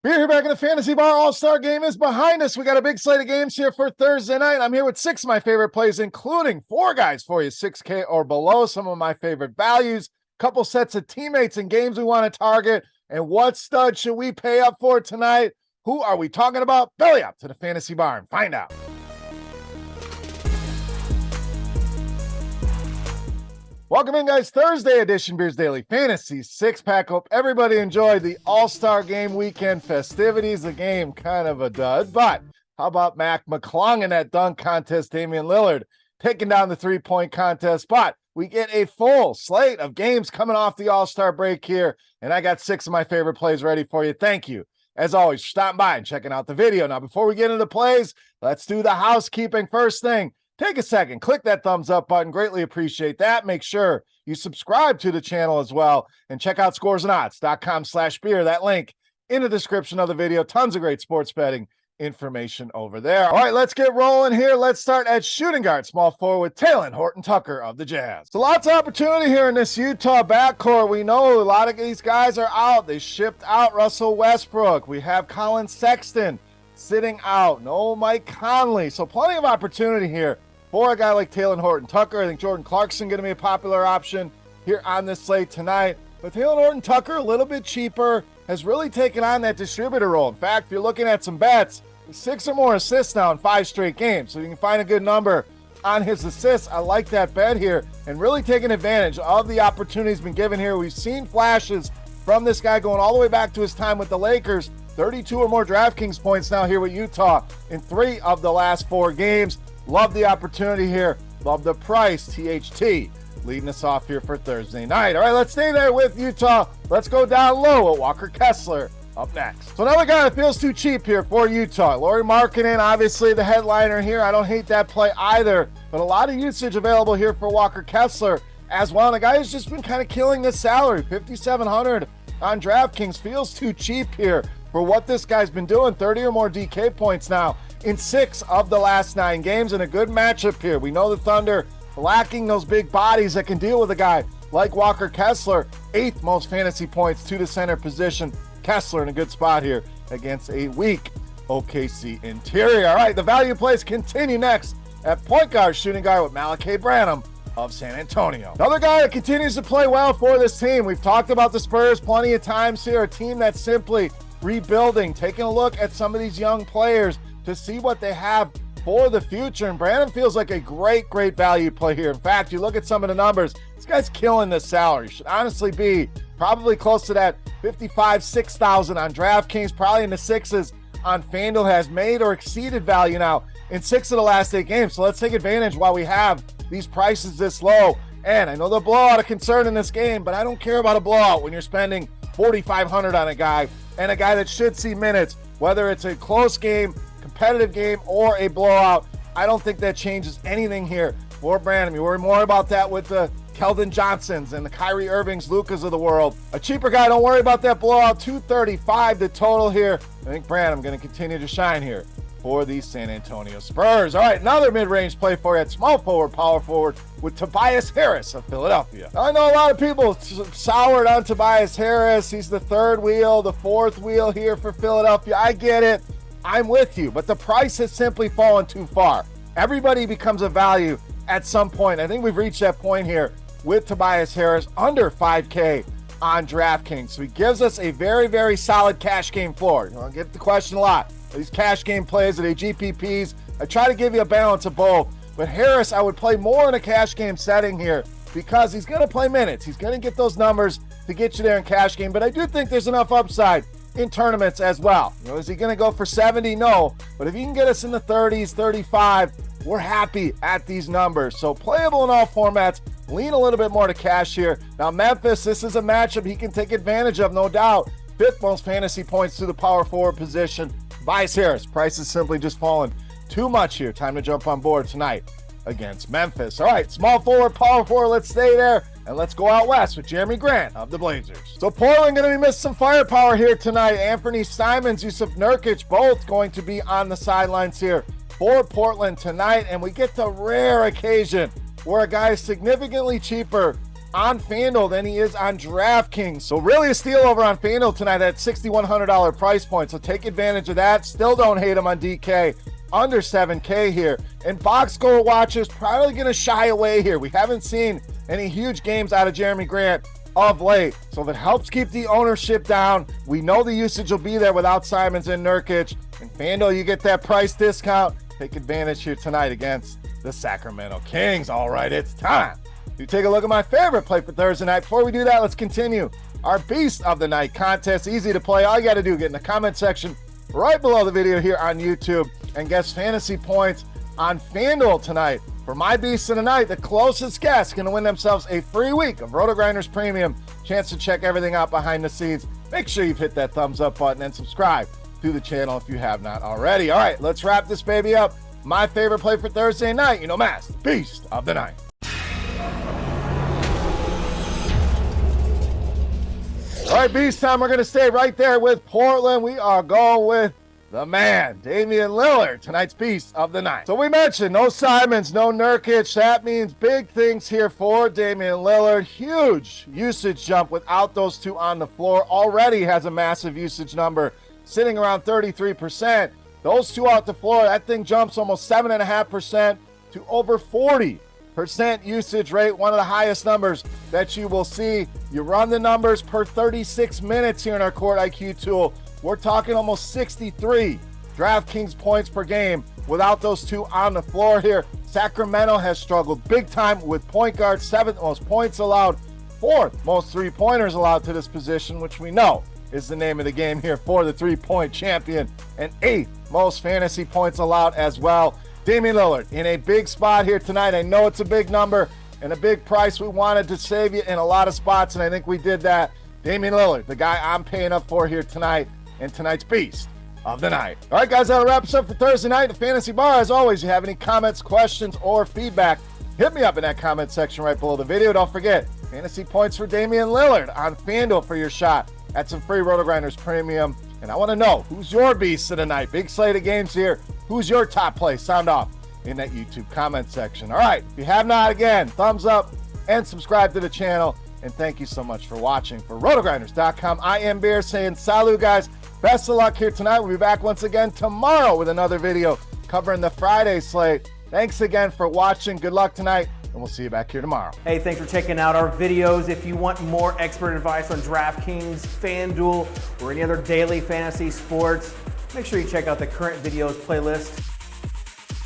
We're here back in the Fantasy Bar. All-Star Game is behind us. We got a big slate of games here for Thursday night. I'm here with 6 of my favorite plays, including 4 guys for you, 6K or below, some of my favorite values, couple sets of teammates and games we want to target, and what stud should we pay up for tonight? Who are we talking about? Belly up to the Fantasy Bar and find out. Welcome in, guys. Thursday edition Beers Daily Fantasy 6-pack. Hope everybody enjoyed the All-Star Game weekend festivities. The game kind of a dud, but how about Mac McClung in that dunk contest? Damian Lillard taking down the three-point contest, but we get a full slate of games coming off the All-Star break here, and I got 6 of my favorite plays ready for you. Thank you, as always, for stopping by and checking out the video. Now, before we get into the plays, let's do the housekeeping. First thing, take a second, click that thumbs up button. Greatly appreciate that. Make sure you subscribe to the channel as well, and check out scoresandodds.com/beer. That link in the description of the video. Tons of great sports betting information over there. All right, let's get rolling here. Let's start at shooting guard, small forward, Taylin, Horton Tucker of the Jazz. So lots of opportunity here in this Utah backcourt. We know a lot of these guys are out. They shipped out Russell Westbrook. We have Colin Sexton sitting out. No Mike Conley. So plenty of opportunity here for a guy like Taylin Horton Tucker. I think Jordan Clarkson going to be a popular option here on this slate tonight. But Taylin Horton Tucker, a little bit cheaper, has really taken on that distributor role. In fact, if you're looking at some bets, 6 or more assists now in 5 straight games. So you can find a good number on his assists. I like that bet here and really taking advantage of the opportunities been given here. We've seen flashes from this guy going all the way back to his time with the Lakers. 32 or more DraftKings points now here with Utah in 3 of the last 4 games. Love the opportunity here. Love the price. THT leading us off here for Thursday night. All right, let's stay there with Utah. Let's go down low at Walker Kessler up next. So another guy that feels too cheap here for Utah. Lauri Markkanen, obviously the headliner here. I don't hate that play either, but a lot of usage available here for Walker Kessler as well. And the guy has just been kind of killing this salary. $5,700 on DraftKings feels too cheap here for what this guy's been doing. 30 or more DK points now in 6 of the last 9 games, and a good matchup here. We know the Thunder lacking those big bodies that can deal with a guy like Walker Kessler. 8th most fantasy points to the center position. Kessler in a good spot here against a weak OKC interior. All right, the value plays continue next at point guard, shooting guard with Malachi Branham of San Antonio. Another guy that continues to play well for this team. We've talked about the Spurs plenty of times here, a team that's simply rebuilding, taking a look at some of these young players to see what they have for the future. And Branham feels like a great value play here. In fact, you look at some of the numbers, this guy's killing this salary. Should honestly be probably close to that 55, 6,000 on DraftKings, probably in the 6s on FanDuel. Has made or exceeded value now in 6 of the last 8 games. So let's take advantage while we have these prices this low. And I know the blowout a concern in this game, but I don't care about a blowout when you're spending $4,500 on a guy, and a guy that should see minutes, whether it's a close game, competitive game, or a blowout. I don't think that changes anything here for Branham. You worry more about that with the Keldon Johnsons and the Kyrie Irvings, Lucas of the world. A cheaper guy, don't worry about that blowout. 235 the total here. I think Branham going to continue to shine here for the San Antonio Spurs. All right, another mid-range play for you at small forward, power forward with Tobias Harris of Philadelphia. Now, I know a lot of people soured on Tobias Harris. He's the 3rd wheel, the 4th wheel here for Philadelphia. I get it. I'm with you, but the price has simply fallen too far. Everybody becomes a value at some point. I think we've reached that point here with Tobias Harris under 5K on DraftKings. So he gives us a very solid cash game floor. I get the question a lot. These cash game plays, are they GPPs? I try to give you a balance of both. But Harris, I would play more in a cash game setting here because he's going to play minutes. He's going to get those numbers to get you there in cash game. But I do think there's enough upside in tournaments as well. You know, is he going to go for 70? No. But if you can get us in the 30s, 35, we're happy at these numbers. So playable in all formats. Lean a little bit more to cash here. Now, Memphis, this is a matchup he can take advantage of, no doubt. 5th most fantasy points to the power forward position. Tobias Harris, price is simply just fallen too much here. Time to jump on board tonight against Memphis. All right, small forward, power forward, let's stay there. And let's go out west with Jeremy Grant of the Blazers. So Portland going to be missing some firepower here tonight. Anthony Simons, Yusuf Nurkic, both going to be on the sidelines here for Portland tonight. And we get the rare occasion where a guy is significantly cheaper on FanDuel than he is on DraftKings. So really a steal over on FanDuel tonight at $6,100 price point. So take advantage of that. Still don't hate him on DK. Under 7K here. And box score watchers probably going to shy away here. We haven't seen any huge games out of Jeremy Grant of late. So if it helps keep the ownership down, we know the usage will be there without Simons and Nurkic. And FanDuel, you get that price discount. Take advantage here tonight against the Sacramento Kings. All right, it's time to take a look at my favorite play for Thursday night. Before we do that, let's continue our Beast of the Night contest. Easy to play. All you got to do is get in the comment section right below the video here on YouTube and guess fantasy points on FanDuel tonight. For my Beast of the Night, the closest guess going to win themselves a free week of RotoGrinders Premium. Chance to check everything out behind the scenes. Make sure you've hit that thumbs up button and subscribe to the channel if you have not already. All right, let's wrap this baby up. My favorite play for Thursday night, you know, Mass, Beast of the Night. All right, Beast time. We're going to stay right there with Portland. We are going with the man, Damian Lillard, tonight's Beast of the Night. So we mentioned no Simons, no Nurkic. That means big things here for Damian Lillard. Huge usage jump without those two on the floor. Already has a massive usage number, sitting around 33%. Those two out the floor, that thing jumps almost 7.5% to over 40% usage rate, one of the highest numbers that you will see. You run the numbers per 36 minutes here in our Court IQ tool. We're talking almost 63 DraftKings points per game without those two on the floor here. Sacramento has struggled big time with point guard, 7th most points allowed, 4th most three-pointers allowed to this position, which we know is the name of the game here for the three-point champion, and 8th most fantasy points allowed as well. Damian Lillard in a big spot here tonight. I know it's a big number and a big price. We wanted to save you in a lot of spots, and I think we did that. Damian Lillard, the guy I'm paying up for here tonight, and tonight's Beast of the Night. All right, guys, that'll wrap us up for Thursday night. The Fantasy Bar, as always, you have any comments, questions, or feedback, hit me up in that comment section right below the video. Don't forget, fantasy points for Damian Lillard on FanDuel for your shot at some free RotoGrinders Premium. And I want to know, who's your Beast of the Night? Big slate of games here. Who's your top play? Sound off in that YouTube comment section. All right, if you have not, again, thumbs up and subscribe to the channel. And thank you so much for watching. For RotoGrinders.com, I am Beer saying salut, guys. Best of luck here tonight. We'll be back once again tomorrow with another video covering the Friday slate. Thanks again for watching. Good luck tonight, and we'll see you back here tomorrow. Hey, thanks for checking out our videos. If you want more expert advice on DraftKings, FanDuel, or any other daily fantasy sports, make sure you check out the current videos playlist